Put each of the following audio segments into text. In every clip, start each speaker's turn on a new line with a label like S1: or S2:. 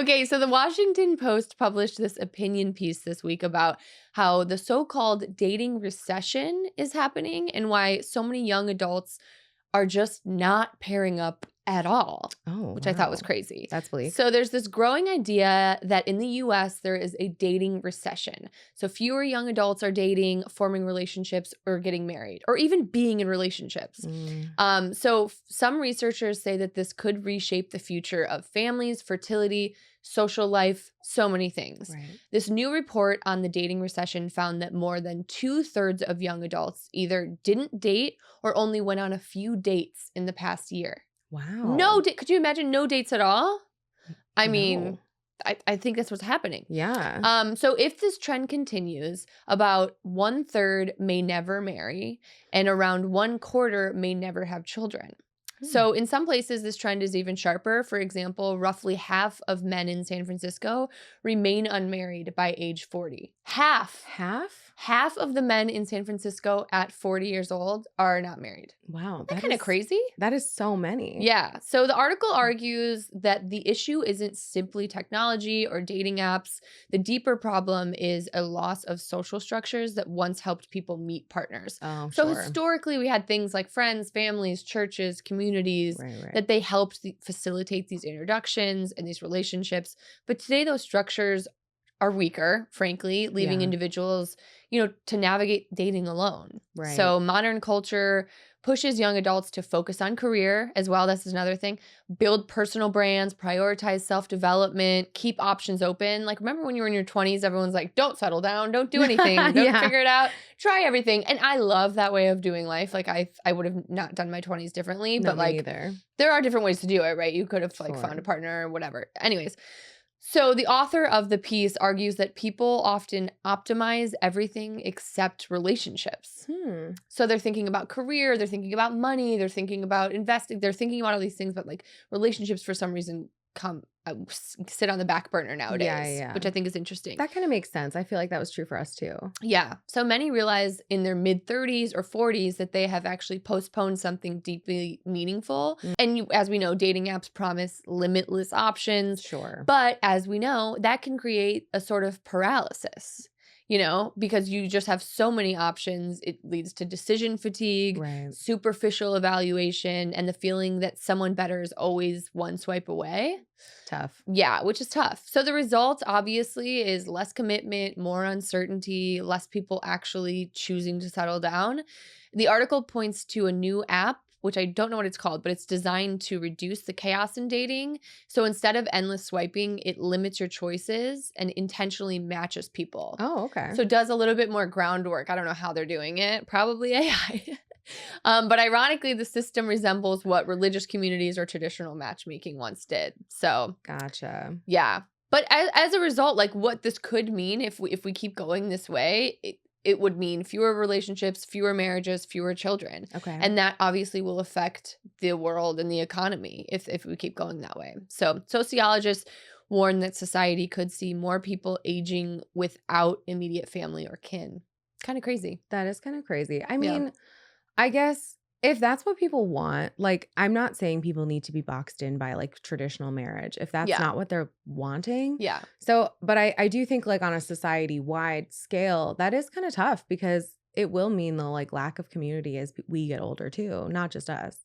S1: Okay, so the Washington Post published this opinion piece this week about how the so-called dating recession is happening and why so many young adults are just not pairing up at all,
S2: Oh,
S1: which I thought was
S2: wow.
S1: crazy.
S2: That's bleak.
S1: So there's this growing idea that in the US, there is a dating recession. So fewer young adults are dating, forming relationships, or getting married, or even being in relationships. So some researchers say that this could reshape the future of families, fertility, social life, so many things.
S2: Right.
S1: This new report on the dating recession found that more than 2/3 of young adults either didn't date or only went on a few dates in the past year.
S2: Wow.
S1: Could you imagine no dates at all? I mean,
S2: No.
S1: I think that's what's happening.
S2: Yeah.
S1: So if this trend continues, about 1/3 may never marry, and around 1/4 may never have children. So in some places, this trend is even sharper. For example, roughly half of men in San Francisco remain unmarried by age 40. Half.
S2: Half?
S1: Half of the men in San Francisco at 40 years old are not married.
S2: Wow.
S1: Isn't that kind of crazy?
S2: That is so many.
S1: Yeah. So the article argues that the issue isn't simply technology or dating apps. The deeper problem is a loss of social structures that once helped people meet partners.
S2: Oh,
S1: So
S2: sure.
S1: historically, we had things like friends, families, churches, communities
S2: Right.
S1: that they helped facilitate these introductions and these relationships. But today, those structures are weaker, frankly, leaving
S2: Yeah.
S1: individuals, to navigate dating alone.
S2: Right.
S1: So modern culture pushes young adults to focus on career as well. This is another thing. Build personal brands, prioritize self-development, keep options open. Like, remember when you were in your 20s, everyone's like, don't settle down, don't do anything, don't
S2: Yeah.
S1: figure it out, try everything. And I love that way of doing life. Like, I would have not done my 20s differently,
S2: No,
S1: but
S2: me
S1: like,
S2: neither.
S1: there are different ways to do it, right? You could have like
S2: Sure.
S1: found a partner or whatever. Anyways, so the author of the piece argues that people often optimize everything except relationships. So they're thinking about career, they're thinking about money, they're thinking about investing, they're thinking about all these things, but like relationships for some reason sit on the back burner nowadays,
S2: Yeah.
S1: which I think is interesting.
S2: That kind of makes sense. I feel like that was true for us too.
S1: Yeah. So many realize in their mid 30s or 40s that they have actually postponed something deeply meaningful. And as we know, dating apps promise limitless options.
S2: Sure.
S1: But as we know, that can create a sort of paralysis, because you just have so many options. It leads to decision fatigue,
S2: Right.
S1: superficial evaluation, and the feeling that someone better is always one swipe away.
S2: Tough.
S1: Yeah, which is tough. So the result obviously is less commitment, more uncertainty, less people actually choosing to settle down. The article points to a new app, which I don't know what it's called, but it's designed to reduce the chaos in dating. So instead of endless swiping, it limits your choices and intentionally matches people.
S2: Oh, okay.
S1: So it does a little bit more groundwork. I don't know how they're doing it. Probably AI. But ironically, the system resembles what religious communities or traditional matchmaking once did. So
S2: Gotcha.
S1: yeah. But as a result, like what this could mean if we keep going this way, it would mean fewer relationships, fewer marriages, fewer children.
S2: Okay.
S1: And that obviously will affect the world and the economy if we keep going that way. So sociologists warn that society could see more people aging without immediate family or kin. Kind of crazy.
S2: That is kind of crazy. I mean, I guess if that's what people want, like, I'm not saying people need to be boxed in by like traditional marriage if that's not what they're wanting.
S1: Yeah.
S2: So, but I do think like on a society-wide scale, that is kind of tough because it will mean the like lack of community as we get older too, not just us.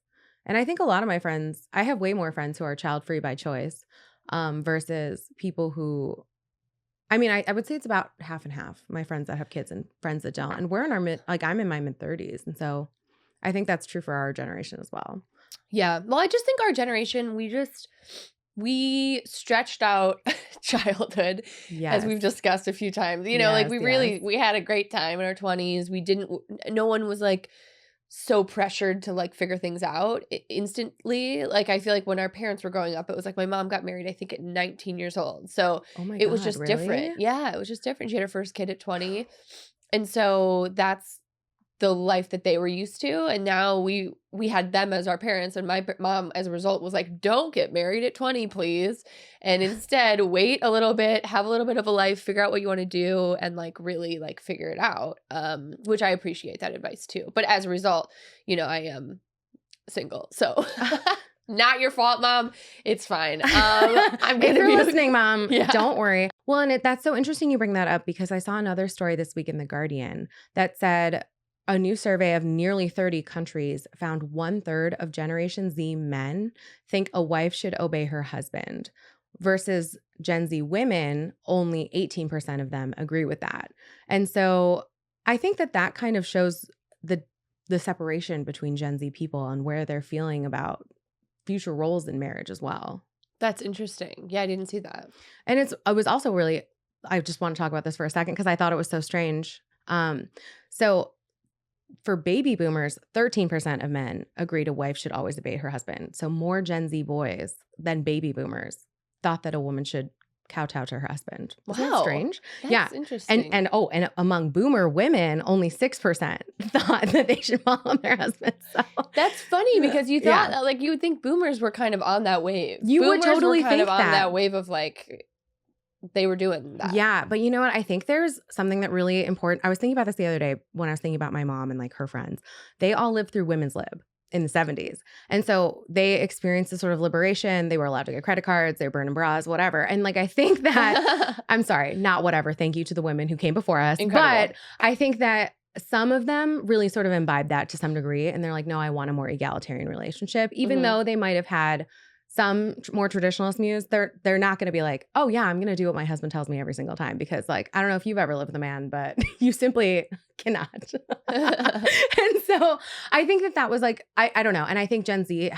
S2: And I think a lot of my friends, I have way more friends who are child-free by choice versus people who, I mean, I would say it's about half and half, my friends that have kids and friends that don't. And we're in our I'm in my mid-30s. And so I think that's true for our generation as well.
S1: Yeah. Well, I just think our generation, we stretched out childhood, as we've discussed a few times. Like we had a great time in our 20s. No one was like so pressured to like figure things out instantly. Like I feel like when our parents were growing up, it was like my mom got married, I think at 19 years old. So it was just different. Yeah, it was just different. She had her first kid at 20. And so that's the life that they were used to. And now we had them as our parents, and my mom as a result was like, don't get married at 20, please. And instead wait a little bit, have a little bit of a life, figure out what you want to do, and like really like figure it out. Which I appreciate that advice too. But as a result, I am single. So Not your fault, Mom. It's fine. I'm
S2: If you're
S1: be
S2: listening, Mom,
S1: Yeah.
S2: don't worry. Well, and that's so interesting you bring that up because I saw another story this week in The Guardian that said a new survey of nearly 30 countries found 1/3 of Generation Z men think a wife should obey her husband versus Gen Z women, only 18% of them agree with that. And so I think that kind of shows the separation between Gen Z people and where they're feeling about future roles in marriage as well.
S1: That's interesting. Yeah, I didn't see that.
S2: And it was also really, I just want to talk about this for a second because I thought it was so strange. So for baby boomers, 13% of men agreed a wife should always obey her husband. So more Gen Z boys than baby boomers thought that a woman should kowtow to her husband. Isn't that strange?
S1: That's interesting.
S2: And among boomer women, only 6% thought that they should follow their husbands. So
S1: that's funny because you thought like you would think boomers were kind of on that wave.
S2: You
S1: boomers
S2: would totally
S1: were kind
S2: think
S1: of on that wave of like they were doing that.
S2: Yeah, but you know what? I think there's something that really important. I was thinking about this the other day when I was thinking about my mom and like her friends. They all lived through women's lib in the 70s. And so they experienced this sort of liberation. They were allowed to get credit cards, they were burning bras, whatever. And like, I think that, I'm sorry, not whatever. Thank you to the women who came before us.
S1: Incredible.
S2: But I think that some of them really sort of imbibed that to some degree. And they're like, no, I want a more egalitarian relationship. Even though they might have had some more traditionalist views, they're not going to be like, oh yeah, I'm going to do what my husband tells me every single time. Because like, I don't know if you've ever lived with a man, but you simply cannot. And so I think that was like, I don't know. And I think Gen Z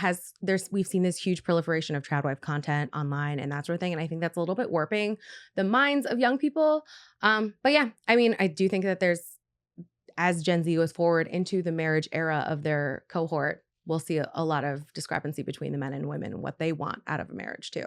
S2: we've seen this huge proliferation of trad wife content online and that sort of thing. And I think that's a little bit warping the minds of young people. But yeah, I mean, I do think that as Gen Z goes forward into the marriage era of their cohort, we'll see a lot of discrepancy between the men and women and what they want out of a marriage too.